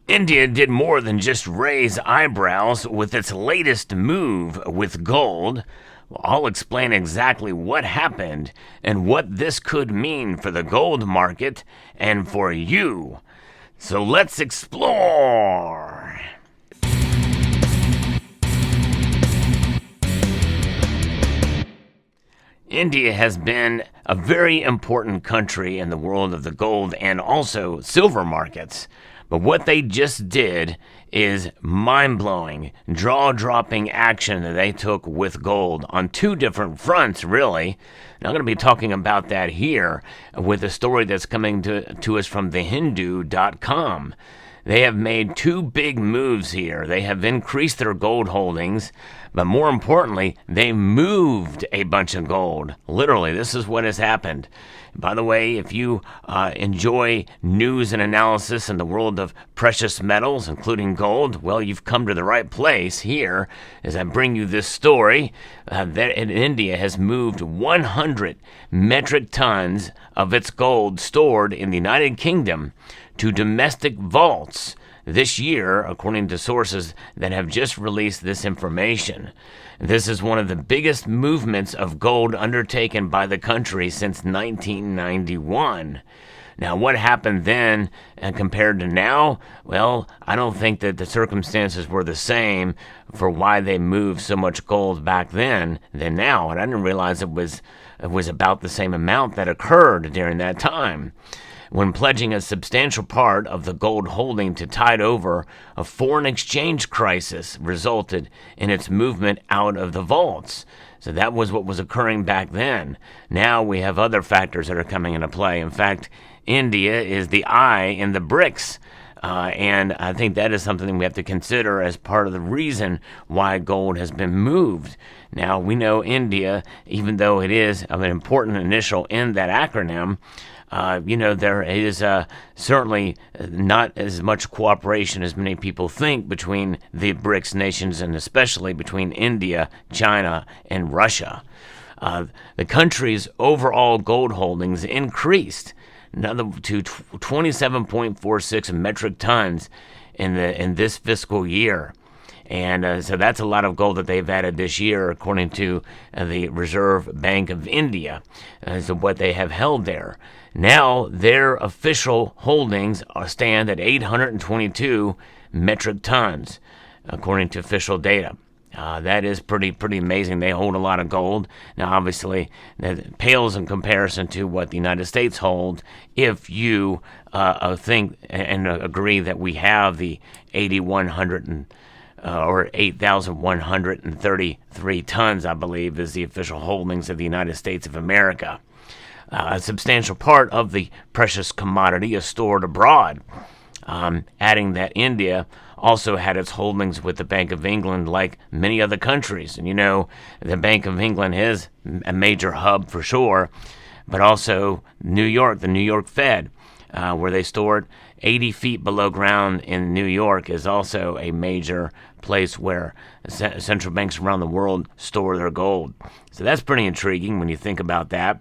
India did more than just raise eyebrows with its latest move with gold. I'll explain exactly what happened and what this could mean for the gold market and for you. So let's explore. India has been a very important country in the world of the gold and also silver markets. But what they just did is mind-blowing, jaw-dropping action that they took with gold on two different fronts, really. And I'm going to be talking about that here with a story that's coming to us from thehindu.com. They have made two big moves here. They have increased their gold holdings, but more importantly, they moved a bunch of gold. Literally, this is what has happened. By the way, if you enjoy news and analysis in the world of precious metals, including gold, well, you've come to the right place here as I bring you this story that India has moved 100 metric tons of its gold stored in the United Kingdom to domestic vaults this year, according to sources that have just released this information. This is one of the biggest movements of gold undertaken by the country since 1991. Now, what happened then and compared to now? Well, I don't think that the circumstances were the same for why they moved so much gold back then than now. And I didn't realize it was about the same amount that occurred during that time. When pledging a substantial part of the gold holding to tide over a foreign exchange crisis resulted in its movement out of the vaults. So that was what was occurring back then. Now we have other factors that are coming into play. In fact, India is the eye in the BRICS. And I think that is something we have to consider as part of the reason why gold has been moved. Now, we know India, even though it is an important initial in that acronym, there is certainly not as much cooperation as many people think between the BRICS nations and especially between India, China, and Russia. The country's overall gold holdings increased to 27.46 metric tons in this fiscal year. And so that's a lot of gold that they've added this year, according to the Reserve Bank of India, as to what they have held there. Now, their official holdings stand at 822 metric tons, according to official data. That is pretty amazing. They hold a lot of gold. Now, obviously, that pales in comparison to what the United States hold. If you think and agree that we have the 8,133 tons, I believe, is the official holdings of the United States of America. A substantial part of the precious commodity is stored abroad, adding that India also had its holdings with the Bank of England like many other countries. And the Bank of England is a major hub for sure, but also New York, the New York Fed, where they stored 80 feet below ground in New York, is also a major place where central banks around the world store their gold. So that's pretty intriguing when you think about that,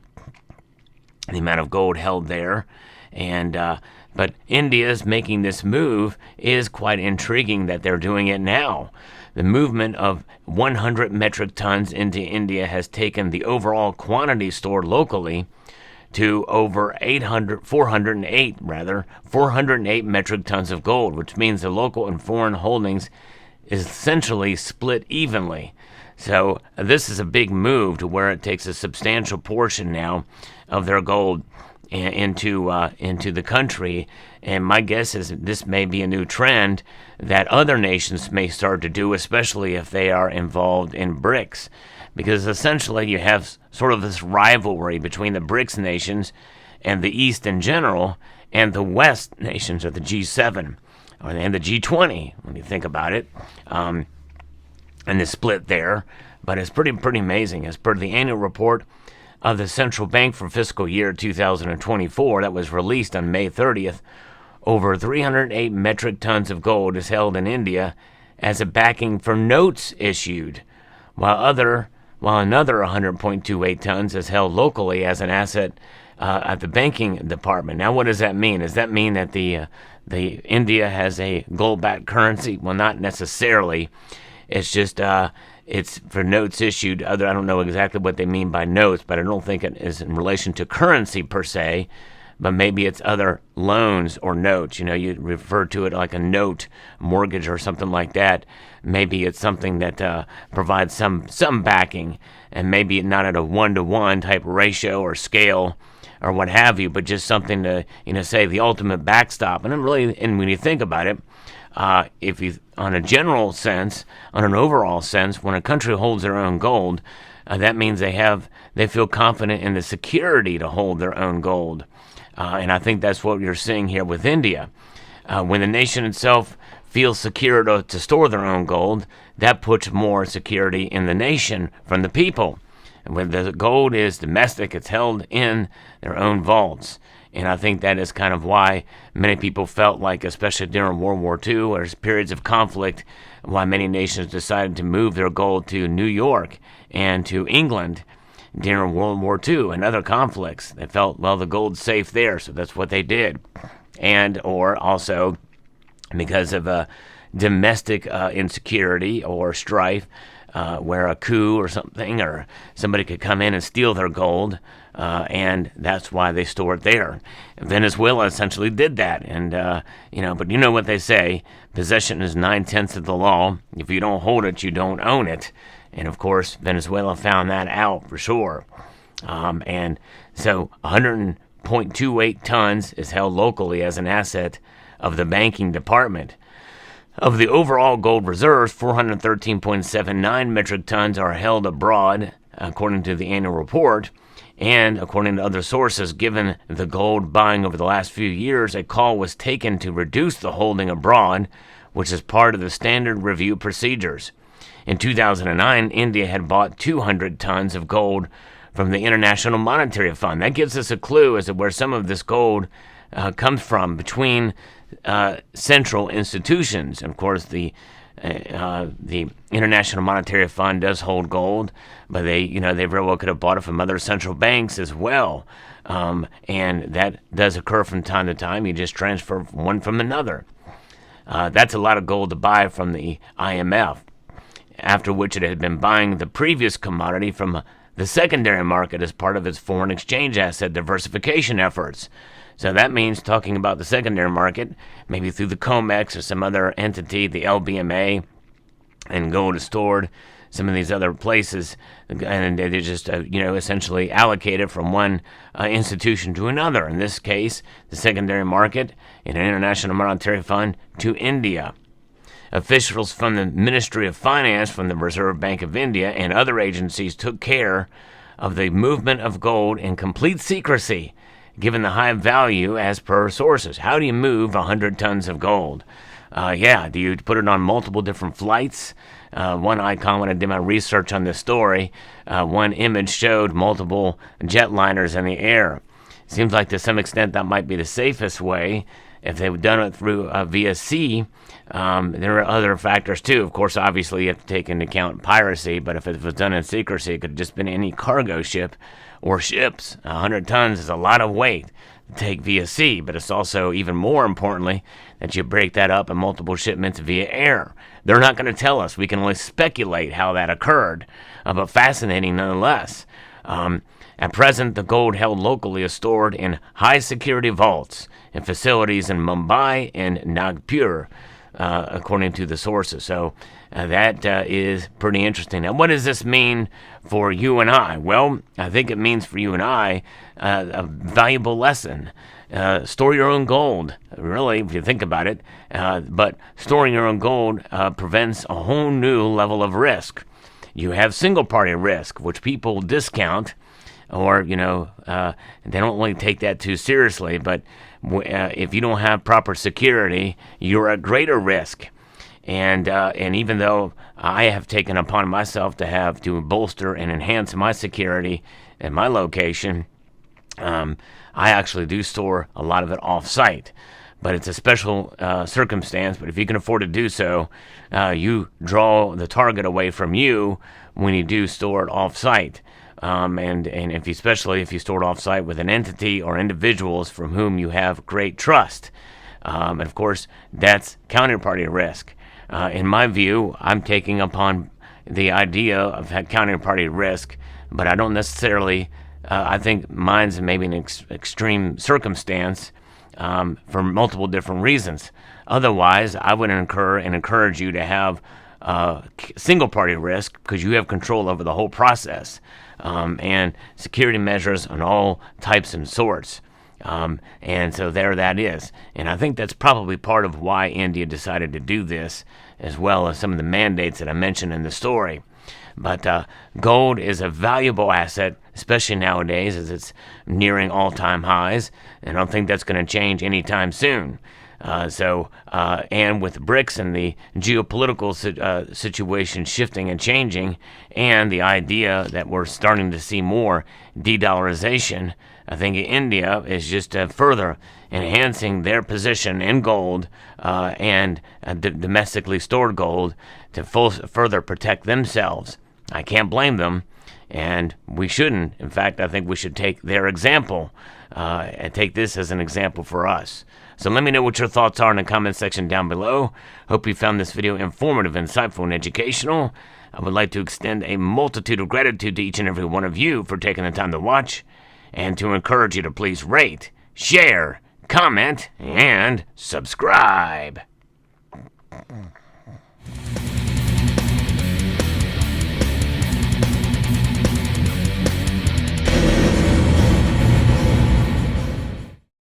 the amount of gold held there. But India's making this move is quite intriguing that they're doing it now. The movement of 100 metric tons into India has taken the overall quantity stored locally to over 408 metric tons of gold, which means the local and foreign holdings is essentially split evenly. So this is a big move to where it takes a substantial portion now of their gold into the country. And my guess is this may be a new trend that other nations may start to do, especially if they are involved in BRICS. Because essentially you have sort of this rivalry between the BRICS nations and the East in general and the West nations, or the G7 and the G20, when you think about it, and the split there. But it's pretty amazing. As per the annual report of the central bank for fiscal year 2024 that was released on May 30th, over 308 metric tons of gold is held in India as a backing for notes issued, while another 100.28 tons is held locally as an asset at the banking department. Now, what does that mean? Does that mean that the India has a gold-backed currency. Well, not necessarily. It's just it's for notes issued. I don't know exactly what they mean by notes, but I don't think it is in relation to currency per se. But maybe it's other loans or notes. You refer to it like a note, mortgage, or something like that. Maybe it's something that provides some backing, and maybe not at a 1-to-1 type ratio or scale or what have you, but just something to say the ultimate backstop. And when you think about it, if you on a general sense, on an overall sense, when a country holds their own gold, that means they feel confident in the security to hold their own gold. And I think that's what you're seeing here with India. When the nation itself feels secure to store their own gold, that puts more security in the nation from the people. And when the gold is domestic, it's held in their own vaults. And I think that is kind of why many people felt like, especially during World War II or periods of conflict, why many nations decided to move their gold to New York and to England during World War II and other conflicts. They felt, well, the gold's safe there, so that's what they did. And or also because of domestic insecurity or strife, where a coup or something, or somebody could come in and steal their gold, and that's why they store it there. Venezuela essentially did that, and but you know what they say: possession is 9/10 of the law. If you don't hold it, you don't own it. And of course, Venezuela found that out for sure. And so 100.28 tons is held locally as an asset of the banking department. Of the overall gold reserves, 413.79 metric tons are held abroad, according to the annual report. And according to other sources, given the gold buying over the last few years, a call was taken to reduce the holding abroad, which is part of the standard review procedures. In 2009, India had bought 200 tons of gold from the International Monetary Fund. That gives us a clue as to where some of this gold comes from between central institutions. Of course, the International Monetary Fund does hold gold, but they very well could have bought it from other central banks as well. And that does occur from time to time. You just transfer one from another. That's a lot of gold to buy from the IMF, after which it had been buying the previous commodity from the secondary market as part of its foreign exchange asset diversification efforts. So that means talking about the secondary market, maybe through the COMEX or some other entity, the LBMA, and gold is stored some of these other places, and they just essentially allocated from one institution to another. In this case, the secondary market in an International Monetary Fund to India. Officials from the Ministry of Finance, from the Reserve Bank of India, and other agencies took care of the movement of gold in complete secrecy, given the high value as per sources. How do you move 100 tons of gold? Do you put it on multiple different flights? One icon, when I did my research on this story, one image showed multiple jetliners in the air. Seems like to some extent that might be the safest way. If they've done it through via sea, there are other factors too. Of course, obviously you have to take into account piracy, but if it was done in secrecy, it could have just been any cargo ship or ships. 100 tons is a lot of weight to take via sea, but it's also, even more importantly, that you break that up in multiple shipments via air. They're not going to tell us. We can only speculate how that occurred, but fascinating nonetheless. At present, the gold held locally is stored in high-security vaults in facilities in Mumbai and Nagpur, according to the sources. So that is pretty interesting. Now, what does this mean for you and I? Well, I think it means for you and I a valuable lesson. Store your own gold, really, if you think about it. But storing your own gold prevents a whole new level of risk. You have single-party risk, which people discount, or, they don't really take that too seriously. But if you don't have proper security, you're at greater risk. And even though I have taken upon myself to bolster and enhance my security at my location, I actually do store a lot of it off-site. But it's a special circumstance. But if you can afford to do so, you draw the target away from you when you do store it off-site. And especially if you store it off-site with an entity or individuals from whom you have great trust. And of course, that's counterparty risk. In my view, I'm taking upon the idea of counterparty risk, but I don't necessarily. I think mine's maybe an extreme circumstance for multiple different reasons. Otherwise, I would encourage you to have single party risk because you have control over the whole process and security measures on all types and sorts. And so there that is. And I think that's probably part of why India decided to do this, as well as some of the mandates that I mentioned in the story. But gold is a valuable asset, especially nowadays as it's nearing all-time highs. And I don't think that's going to change anytime soon. And with BRICS and the geopolitical situation shifting and changing, and the idea that we're starting to see more de-dollarization, I think India is just further enhancing their position in gold and domestically stored gold to further protect themselves. I can't blame them, and we shouldn't. In fact, I think we should take their example and take this as an example for us. So let me know what your thoughts are in the comment section down below. Hope you found this video informative, insightful, and educational. I would like to extend a multitude of gratitude to each and every one of you for taking the time to watch, and to encourage you to please rate, share, comment, and subscribe.